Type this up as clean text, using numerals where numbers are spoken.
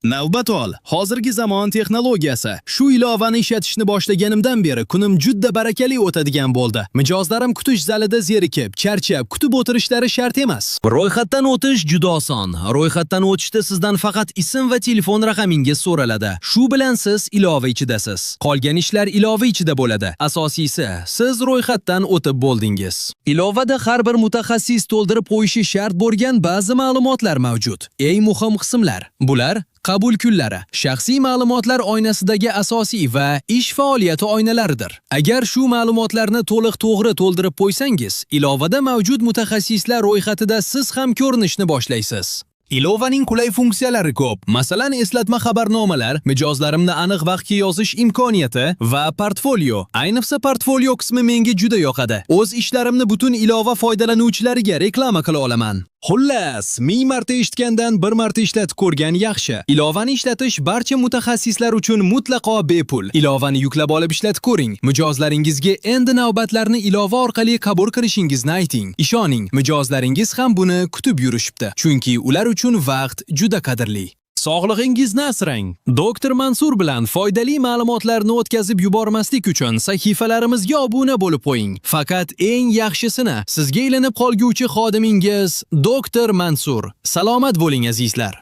Navbat ol. Hozirgi zamon texnologiyasi. Shu ilovani ishlatishni boshlaganimdan beri kunim juda barakali o'tadigan bo'ldi. Mijozlarim kutish zalida zerikib, charchab, kutib o'tirishlari shart emas. Ro'yxatdan o'tish juda oson. Ro'yxatdan o'tishda sizdan faqat ism va telefon raqamingiz so'raladi. Shu bilan siz ilova ichidasiz. Qolgan ishlar ilova ichida bo'ladi. Asosiysi, siz ro'yxatdan o'tib bo'ldingiz. Ilovada har bir mutaxassis to'ldirib qo'yishi shart bo'lgan ba'zi ma'lumotlar mavjud. Eng muhim qismlar. Bular qabul kunlari, shaxsiy ma'lumotlar oynasidagi asosiy va ish faoliyati oynalaridir. Agar shu ma'lumotlarni to'g'ri to'ldirib qo'ysangiz, ilovada mavjud mutaxassislar ro'yxatida siz ham ko'rinishni boshlaysiz. Ilovaning qulay funksiyalari ko'p. Masalan, eslatma xabarnomalar, mijozlarimni aniq vaqtga yozish imkoniyati va portfolio. Ayniqsa portfolio qismi menga juda yoqadi. O'z ishlarimni butun ilova foydalanuvchilariga reklama qila olaman. Xullas, 1000 marta eshitgandan 1 marta ishlatib ko'rgan yaxshi. Ilovani ishlatish barcha mutaxassislar uchun mutlaqo bepul. Ilovani yuklab olib ishlatib ko'ring. Mijozlaringizga endi navbatlarni ilova orqali qabul qilishingizni ayting. Ishoning, mijozlaringiz ham buni kutib yurishibdi. Chunki ular uchun vaqt juda qadrli. Sog'lig'ingizni asrang. Doktor Mansur bilan foydali ma'lumotlarni o'tkazib yubormaslik uchun sahifalarimizga obuna bo'lib qo'ying. Faqat eng yaxshisini sizga ilinib qolguvchi xodimingiz Doktor Mansur. Salomat bo'ling azizlar.